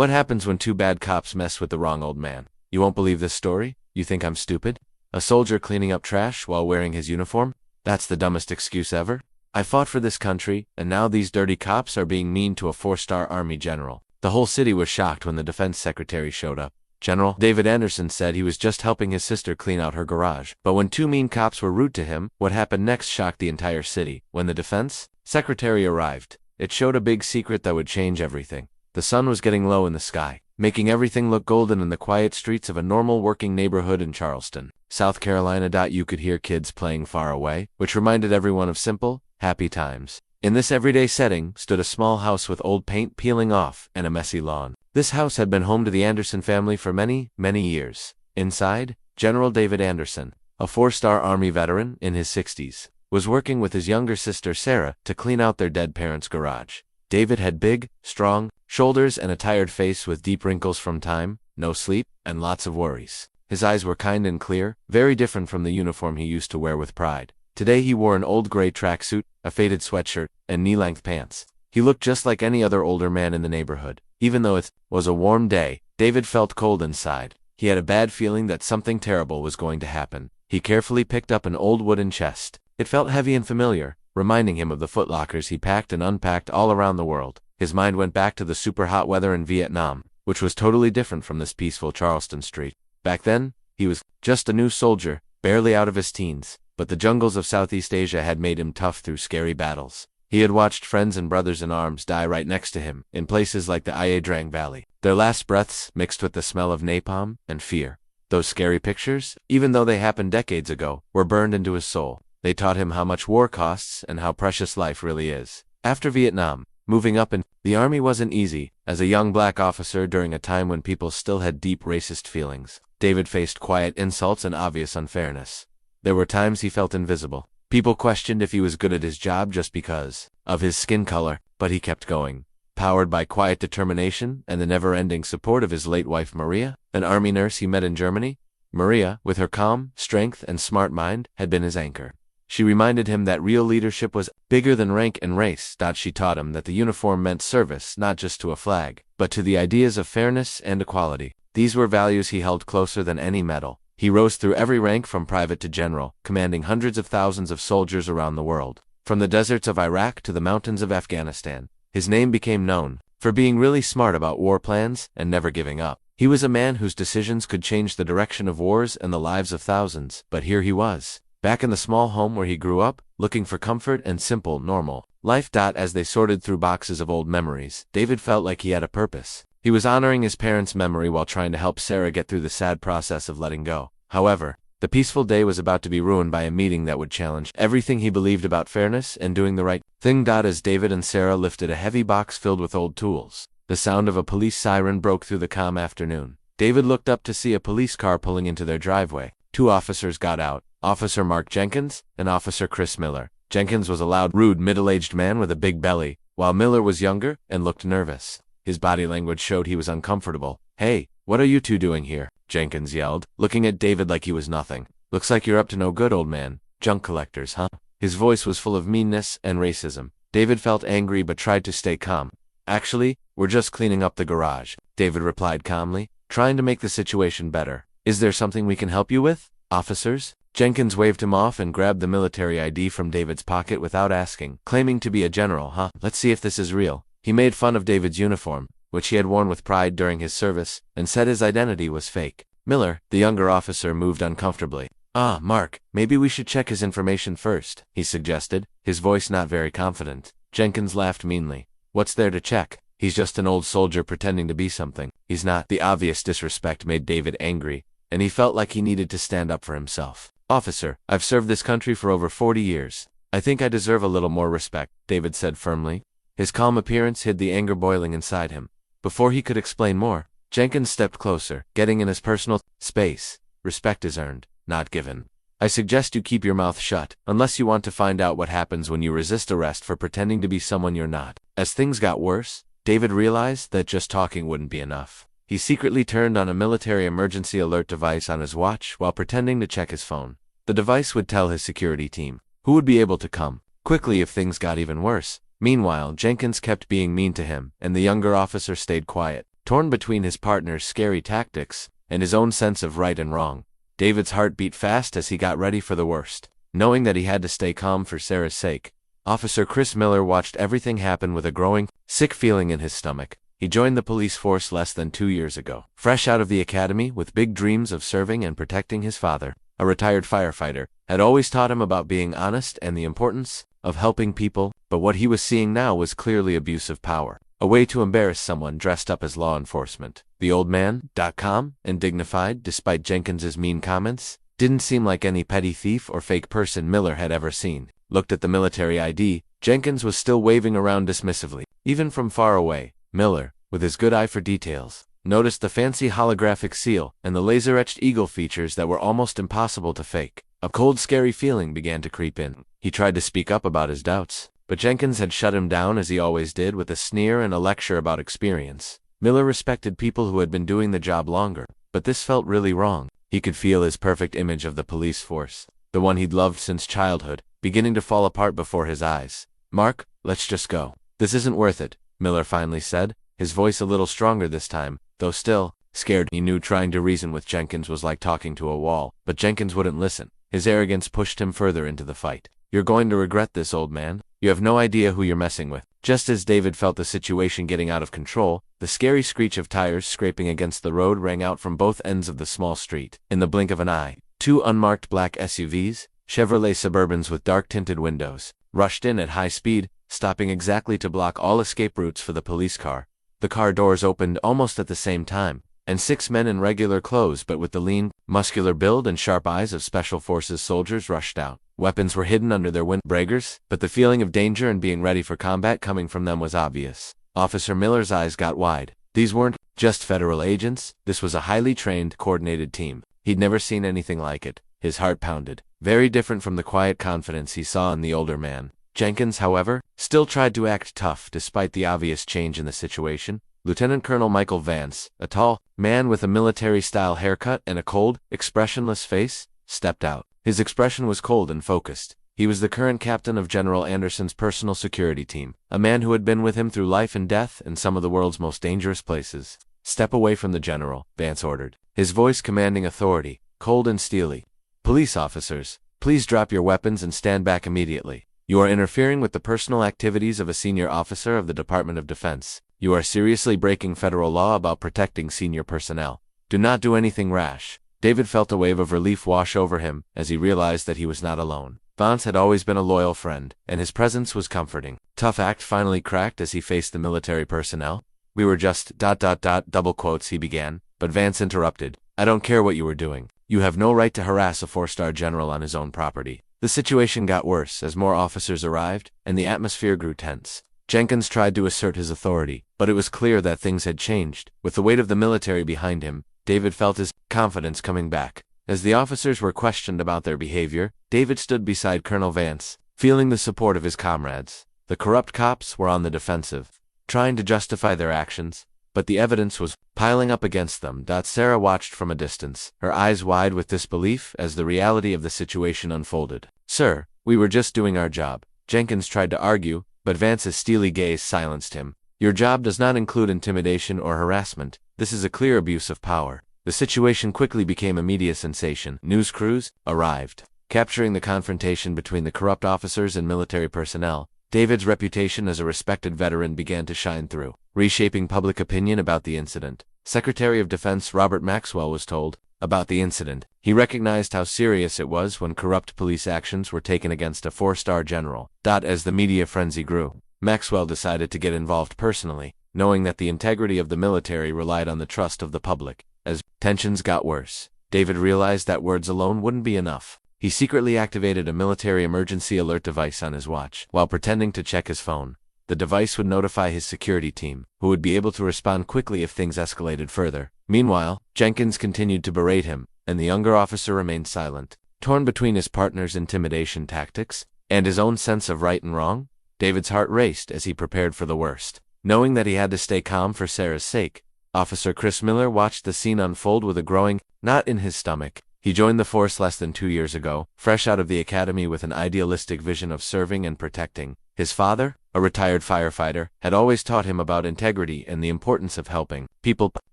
What happens when two bad cops mess with the wrong old man? You won't believe this story? You think I'm stupid? A soldier cleaning up trash while wearing his uniform? That's the dumbest excuse ever. I fought for this country, and now these dirty cops are being mean to a 4-star Army general. The whole city was shocked when the defense secretary showed up. General David Anderson said he was just helping his sister clean out her garage. But when two mean cops were rude to him, what happened next shocked the entire city. When the defense secretary arrived, it showed a big secret that would change everything. The sun was getting low in the sky, making everything look golden in the quiet streets of a normal working neighborhood in Charleston, South Carolina. You could hear kids playing far away, which reminded everyone of simple, happy times. In this everyday setting stood a small house with old paint peeling off and a messy lawn. This house had been home to the Anderson family for many, many years. Inside, General David Anderson, a 4-star Army veteran in his 60s, was working with his younger sister Sarah to clean out their dead parents' garage. David had big, strong shoulders and a tired face with deep wrinkles from time, no sleep, and lots of worries. His eyes were kind and clear, very different from the uniform he used to wear with pride. Today he wore an old gray tracksuit, a faded sweatshirt, and knee-length pants. He looked just like any other older man in the neighborhood. Even though it was a warm day, David felt cold inside. He had a bad feeling that something terrible was going to happen. He carefully picked up an old wooden chest. It felt heavy and familiar, reminding him of the footlockers he packed and unpacked all around the world. His mind went back to the super hot weather in Vietnam, which was totally different from this peaceful Charleston street. Back then, he was just a new soldier, barely out of his teens, but the jungles of Southeast Asia had made him tough through scary battles. He had watched friends and brothers in arms die right next to him, in places like the Ia Drang Valley. Their last breaths mixed with the smell of napalm and fear. Those scary pictures, even though they happened decades ago, were burned into his soul. They taught him how much war costs and how precious life really is. After Vietnam, moving up in the Army wasn't easy. As a young black officer during a time when people still had deep racist feelings, David faced quiet insults and obvious unfairness. There were times he felt invisible. People questioned if he was good at his job just because of his skin color, but he kept going. Powered by quiet determination and the never-ending support of his late wife Maria, an Army nurse he met in Germany, Maria, with her calm, strength, and smart mind, had been his anchor. She reminded him that real leadership was bigger than rank and race. She taught him that the uniform meant service not just to a flag, but to the ideas of fairness and equality. These were values he held closer than any medal. He rose through every rank from private to general, commanding hundreds of thousands of soldiers around the world. From the deserts of Iraq to the mountains of Afghanistan, his name became known for being really smart about war plans and never giving up. He was a man whose decisions could change the direction of wars and the lives of thousands. But here he was, back in the small home where he grew up, looking for comfort and simple, normal life. As they sorted through boxes of old memories, David felt like he had a purpose. He was honoring his parents' memory while trying to help Sarah get through the sad process of letting go. However, the peaceful day was about to be ruined by a meeting that would challenge everything he believed about fairness and doing the right thing. As David and Sarah lifted a heavy box filled with old tools, the sound of a police siren broke through the calm afternoon. David looked up to see a police car pulling into their driveway. 2 officers got out, Officer Mark Jenkins and Officer Chris Miller. Jenkins was a loud, rude, middle-aged man with a big belly, while Miller was younger and looked nervous. His body language showed he was uncomfortable. "Hey, what are you two doing here?" Jenkins yelled, looking at David like he was nothing. "Looks like you're up to no good, old man. Junk collectors, huh?" His voice was full of meanness and racism. David felt angry but tried to stay calm. "Actually, we're just cleaning up the garage," David replied calmly, trying to make the situation better. "Is there something we can help you with, officers?" Jenkins waved him off and grabbed the military ID from David's pocket without asking, claiming to be a general. Let's see if this is real." He made fun of David's uniform, which he had worn with pride during his service, and said his identity was fake. Miller, the younger officer, moved uncomfortably. Mark, maybe we should check his information first," he suggested, his voice not very confident. Jenkins laughed meanly. "What's there to check? He's just an old soldier pretending to be something. He's not." The obvious disrespect made David angry, and he felt like he needed to stand up for himself. "Officer, I've served this country for over 40 years. I think I deserve a little more respect," David said firmly. His calm appearance hid the anger boiling inside him. Before he could explain more, Jenkins stepped closer, getting in his personal space. "Respect is earned, not given. I suggest you keep your mouth shut, unless you want to find out what happens when you resist arrest for pretending to be someone you're not." As things got worse, David realized that just talking wouldn't be enough. He secretly turned on a military emergency alert device on his watch while pretending to check his phone. The device would tell his security team who would be able to come quickly if things got even worse. Meanwhile, Jenkins kept being mean to him, and the younger officer stayed quiet. Torn between his partner's scary tactics and his own sense of right and wrong, David's heart beat fast as he got ready for the worst. Knowing that he had to stay calm for Sarah's sake, Officer Chris Miller watched everything happen with a growing, sick feeling in his stomach. He joined the police force less than 2 years ago. Fresh out of the academy with big dreams of serving and protecting his father, a retired firefighter, had always taught him about being honest and the importance of helping people, but what he was seeing now was clearly abuse of power. A way to embarrass someone dressed up as law enforcement. The old man, calm and dignified despite Jenkins's mean comments, didn't seem like any petty thief or fake person Miller had ever seen. Looked at the military ID. Jenkins was still waving around dismissively. Even from far away, Miller, with his good eye for details, noticed the fancy holographic seal and the laser-etched eagle features that were almost impossible to fake. A cold, scary feeling began to creep in. He tried to speak up about his doubts, but Jenkins had shut him down as he always did, with a sneer and a lecture about experience. Miller respected people who had been doing the job longer, but this felt really wrong. He could feel his perfect image of the police force, the one he'd loved since childhood, beginning to fall apart before his eyes. "Mark, let's just go. This isn't worth it," Miller finally said, his voice a little stronger this time, though still scared. He knew trying to reason with Jenkins was like talking to a wall, but Jenkins wouldn't listen. His arrogance pushed him further into the fight. "You're going to regret this, old man. You have no idea who you're messing with." Just as David felt the situation getting out of control, the scary screech of tires scraping against the road rang out from both ends of the small street. In the blink of an eye, 2 unmarked black SUVs, Chevrolet Suburbans with dark-tinted windows, rushed in at high speed, stopping exactly to block all escape routes for the police car. The car doors opened almost at the same time, and 6 men in regular clothes but with the lean, muscular build and sharp eyes of Special Forces soldiers rushed out. Weapons were hidden under their windbreakers, but the feeling of danger and being ready for combat coming from them was obvious. Officer Miller's eyes got wide. These weren't just federal agents, this was a highly trained, coordinated team. He'd never seen anything like it. His heart pounded. Very different from the quiet confidence he saw in the older man. Jenkins, however, still tried to act tough despite the obvious change in the situation. Lieutenant Colonel Michael Vance, a tall man with a military-style haircut and a cold, expressionless face, stepped out. His expression was cold and focused. He was the current captain of General Anderson's personal security team, a man who had been with him through life and death in some of the world's most dangerous places. "Step away from the general," Vance ordered, his voice commanding authority, cold and steely. "Police officers, please drop your weapons and stand back immediately. You are interfering with the personal activities of a senior officer of the Department of Defense. You are seriously breaking federal law about protecting senior personnel. Do not do anything rash." David felt a wave of relief wash over him as he realized that he was not alone. Vance had always been a loyal friend, and his presence was comforting. Tough act finally cracked as he faced the military personnel. "We were just ... double quotes," he began, but Vance interrupted. "I don't care what you were doing. You have no right to harass a 4-star general on his own property." The situation got worse as more officers arrived, and the atmosphere grew tense. Jenkins tried to assert his authority, but it was clear that things had changed. With the weight of the military behind him, David felt his confidence coming back. As the officers were questioned about their behavior, David stood beside Colonel Vance, feeling the support of his comrades. The corrupt cops were on the defensive, trying to justify their actions, but the evidence was piling up against them. Sarah watched from a distance, her eyes wide with disbelief as the reality of the situation unfolded. "Sir, we were just doing our job." Jenkins tried to argue, but Vance's steely gaze silenced him. "Your job does not include intimidation or harassment. This is a clear abuse of power." The situation quickly became a media sensation. News crews arrived, capturing the confrontation between the corrupt officers and military personnel. David's reputation as a respected veteran began to shine through, reshaping public opinion about the incident. Secretary of Defense Robert Maxwell was told about the incident. He recognized how serious it was when corrupt police actions were taken against a 4-star general. As the media frenzy grew, Maxwell decided to get involved personally, knowing that the integrity of the military relied on the trust of the public. As tensions got worse, David realized that words alone wouldn't be enough. He secretly activated a military emergency alert device on his watch. While pretending to check his phone, the device would notify his security team, who would be able to respond quickly if things escalated further. Meanwhile, Jenkins continued to berate him, and the younger officer remained silent. Torn between his partner's intimidation tactics and his own sense of right and wrong, David's heart raced as he prepared for the worst. Knowing that he had to stay calm for Sarah's sake, Officer Chris Miller watched the scene unfold with a growing knot in his stomach. He joined the force less than 2 years ago, fresh out of the academy with an idealistic vision of serving and protecting his father, a retired firefighter, had always taught him about integrity and the importance of helping people,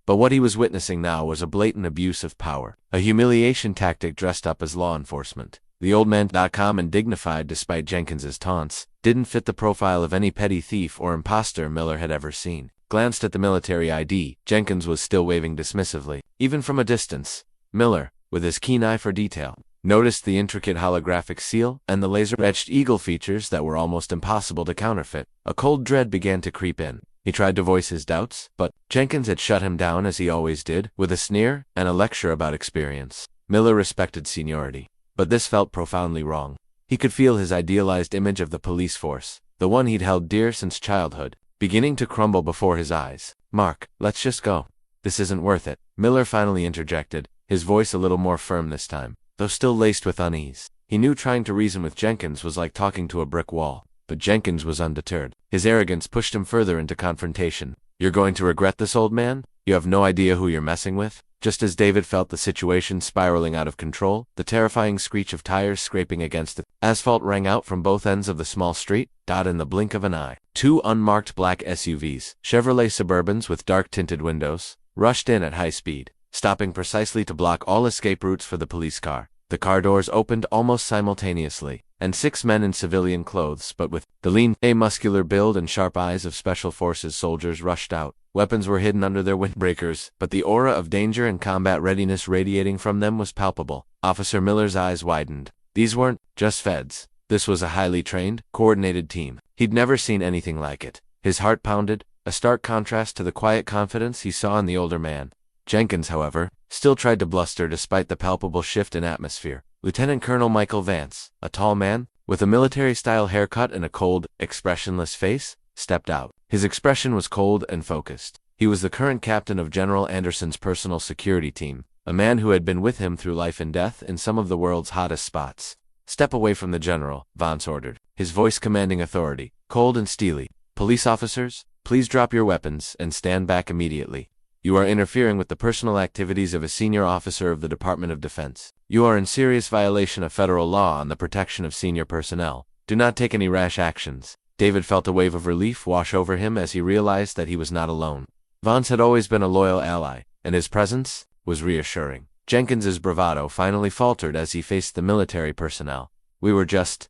but what he was witnessing now was a blatant abuse of power, a humiliation tactic dressed up as law enforcement. The old man, calm and dignified despite Jenkins's taunts, didn't fit the profile of any petty thief or imposter Miller had ever seen. Glanced at the military ID. Jenkins was still waving dismissively. Even from a distance, Miller, with his keen eye for detail, noticed the intricate holographic seal and the laser-etched eagle features that were almost impossible to counterfeit. A cold dread began to creep in. He tried to voice his doubts, but Jenkins had shut him down as he always did, with a sneer and a lecture about experience. Miller respected seniority, but this felt profoundly wrong. He could feel his idealized image of the police force, the one he'd held dear since childhood, beginning to crumble before his eyes. "Mark, let's just go. This isn't worth it," Miller finally interjected, his voice a little more firm this time, though still laced with unease. He knew trying to reason with Jenkins was like talking to a brick wall, but Jenkins was undeterred. His arrogance pushed him further into confrontation. "You're going to regret this, old man? You have no idea who you're messing with?" Just as David felt the situation spiraling out of control, the terrifying screech of tires scraping against the asphalt rang out from both ends of the small street. In the blink of an eye, two unmarked black SUVs, Chevrolet Suburbans with dark-tinted windows, rushed in at high speed, stopping precisely to block all escape routes for the police car. The car doors opened almost simultaneously, and 6 men in civilian clothes but with the lean, muscular build and sharp eyes of Special Forces soldiers rushed out. Weapons were hidden under their windbreakers, but the aura of danger and combat readiness radiating from them was palpable. Officer Miller's eyes widened. These weren't just feds. This was a highly trained, coordinated team. He'd never seen anything like it. His heart pounded, a stark contrast to the quiet confidence he saw in the older man. Jenkins, however, still tried to bluster despite the palpable shift in atmosphere. Lieutenant Colonel Michael Vance, a tall man, with a military-style haircut and a cold, expressionless face, stepped out. His expression was cold and focused. He was the current captain of General Anderson's personal security team, a man who had been with him through life and death in some of the world's hottest spots. "Step away from the general," Vance ordered, his voice commanding authority, cold and steely. "Police officers, please drop your weapons and stand back immediately. You are interfering with the personal activities of a senior officer of the Department of Defense. You are in serious violation of federal law on the protection of senior personnel. Do not take any rash actions." David felt a wave of relief wash over him as he realized that he was not alone. Vance had always been a loyal ally, and his presence was reassuring. Jenkins's bravado finally faltered as he faced the military personnel. "We were just ...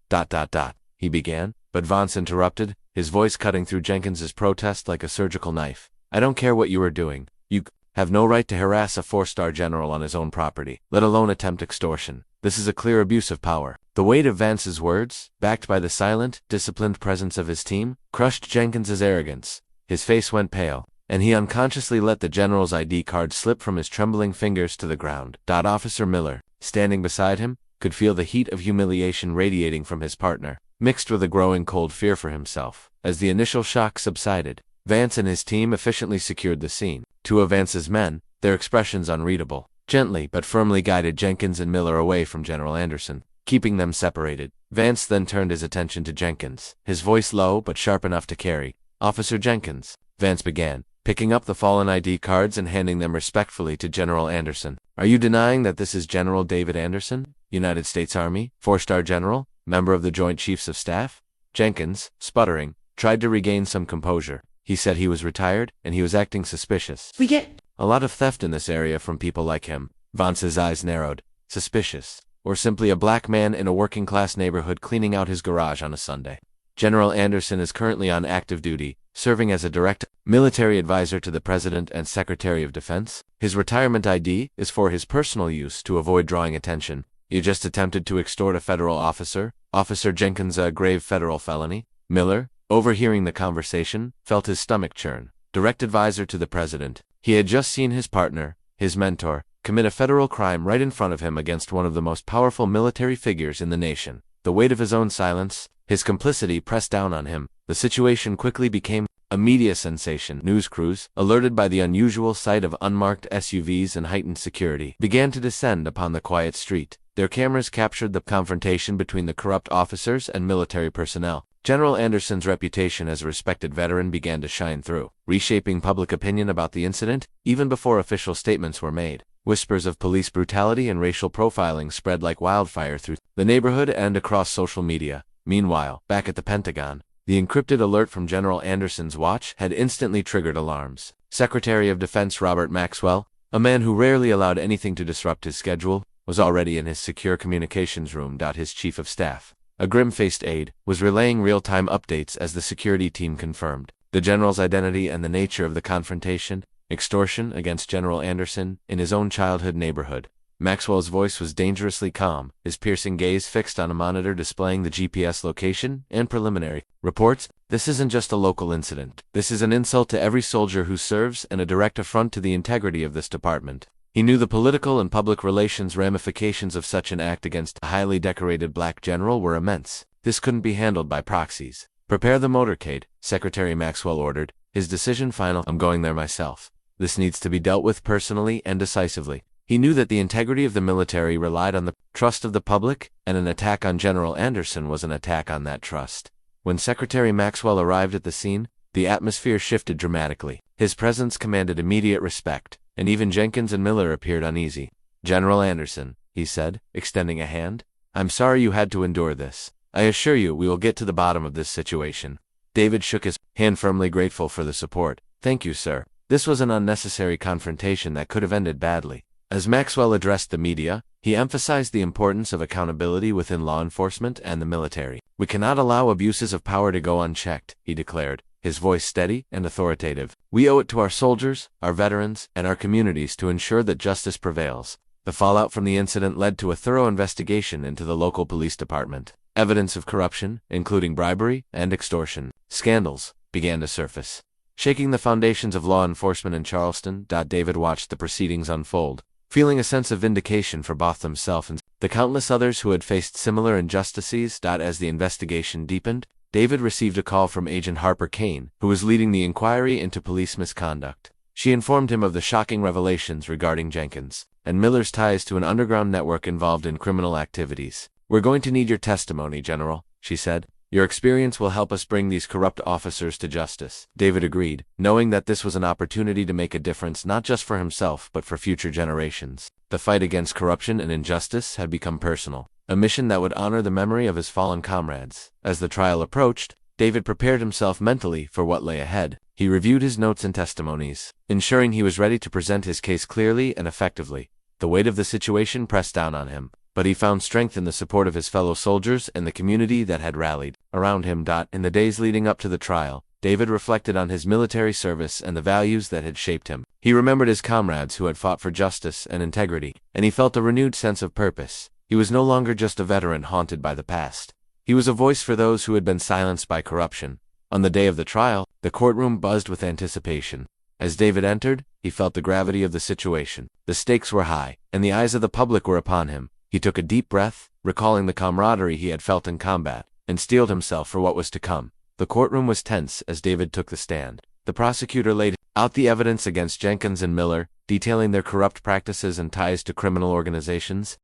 he began, but Vance interrupted, his voice cutting through Jenkins's protest like a surgical knife. "I don't care what you were doing. You have no right to harass a 4-star general on his own property, let alone attempt extortion. This is a clear abuse of power." The weight of Vance's words, backed by the silent, disciplined presence of his team, crushed Jenkins's arrogance. His face went pale, and he unconsciously let the general's ID card slip from his trembling fingers to the ground. Officer Miller, standing beside him, could feel the heat of humiliation radiating from his partner, mixed with a growing cold fear for himself. As the initial shock subsided, Vance and his team efficiently secured the scene. 2 of Vance's men, their expressions unreadable, gently but firmly guided Jenkins and Miller away from General Anderson, keeping them separated. Vance then turned his attention to Jenkins, his voice low but sharp enough to carry. "Officer Jenkins," Vance began, picking up the fallen ID cards and handing them respectfully to General Anderson. "Are you denying that this is General David Anderson, United States Army, 4-star general, member of the Joint Chiefs of Staff?" Jenkins, sputtering, tried to regain some composure. He said he was retired, and he was acting suspicious. "We get a lot of theft in this area from people like him." Vance's eyes narrowed. "Suspicious? Or simply a black man in a working-class neighborhood cleaning out his garage on a Sunday? General Anderson is currently on active duty, serving as a direct military advisor to the President and Secretary of Defense. His retirement ID is for his personal use to avoid drawing attention. You just attempted to extort a federal officer. Officer Jenkins, a grave federal felony." Miller, overhearing the conversation, felt his stomach churn. Direct advisor to the President. He had just seen his partner, his mentor, commit a federal crime right in front of him against one of the most powerful military figures in the nation. The weight of his own silence, his complicity pressed down on him. The situation quickly became a media sensation. News crews, alerted by the unusual sight of unmarked SUVs and heightened security, began to descend upon the quiet street. Their cameras captured the confrontation between the corrupt officers and military personnel. General Anderson's reputation as a respected veteran began to shine through, reshaping public opinion about the incident, even before official statements were made. Whispers of police brutality and racial profiling spread like wildfire through the neighborhood and across social media. Meanwhile, back at the Pentagon, The encrypted alert from General Anderson's watch had instantly triggered alarms. Secretary of Defense Robert Maxwell, a man who rarely allowed anything to disrupt his schedule, was already in his secure communications room. His chief of staff, a grim-faced aide, was relaying real-time updates as the security team confirmed the general's identity and the nature of the confrontation, extortion against General Anderson in his own childhood neighborhood. Maxwell's voice was dangerously calm, his piercing gaze fixed on a monitor displaying the GPS location and preliminary reports. This isn't just a local incident. This is an insult to every soldier who serves and a direct affront to the integrity of this department. He knew the political and public relations ramifications of such an act against a highly decorated black general were immense. This couldn't be handled by proxies. Prepare the motorcade, Secretary Maxwell ordered, his decision final. I'm going there myself. This needs to be dealt with personally and decisively. He knew that the integrity of the military relied on the trust of the public, and an attack on General Anderson was an attack on that trust. When Secretary Maxwell arrived at the scene, the atmosphere shifted dramatically. His presence commanded immediate respect, and even Jenkins and Miller appeared uneasy. General Anderson, he said, extending a hand, I'm sorry you had to endure this. I assure you we will get to the bottom of this situation. David shook his hand firmly, grateful for the support. Thank you, sir. This was an unnecessary confrontation that could have ended badly. As Maxwell addressed the media, he emphasized the importance of accountability within law enforcement and the military. We cannot allow abuses of power to go unchecked, he declared, his voice steady and authoritative. We owe it to our soldiers, our veterans, and our communities to ensure that justice prevails. The fallout from the incident led to a thorough investigation into the local police department. Evidence of corruption, including bribery and extortion scandals, began to surface, shaking the foundations of law enforcement in Charleston. David watched the proceedings unfold, feeling a sense of vindication for both himself and the countless others who had faced similar injustices. As the investigation deepened, David received a call from Agent Harper Kane, who was leading the inquiry into police misconduct. She informed him of the shocking revelations regarding Jenkins and Miller's ties to an underground network involved in criminal activities. We're going to need your testimony, General, she said. Your experience will help us bring these corrupt officers to justice. David agreed, knowing that this was an opportunity to make a difference not just for himself but for future generations. The fight against corruption and injustice had become personal, a mission that would honor the memory of his fallen comrades. As the trial approached, David prepared himself mentally for what lay ahead. He reviewed his notes and testimonies, ensuring he was ready to present his case clearly and effectively. The weight of the situation pressed down on him, but he found strength in the support of his fellow soldiers and the community that had rallied around him. In the days leading up to the trial, David reflected on his military service and the values that had shaped him. He remembered his comrades who had fought for justice and integrity, and he felt a renewed sense of purpose. He was no longer just a veteran haunted by the past. He was a voice for those who had been silenced by corruption. On the day of the trial, the courtroom buzzed with anticipation. As David entered, he felt the gravity of the situation. The stakes were high, and the eyes of the public were upon him. He took a deep breath, recalling the camaraderie he had felt in combat, and steeled himself for what was to come. The courtroom was tense as David took the stand. The prosecutor laid out the evidence against Jenkins and Miller, detailing their corrupt practices and ties to criminal organizations.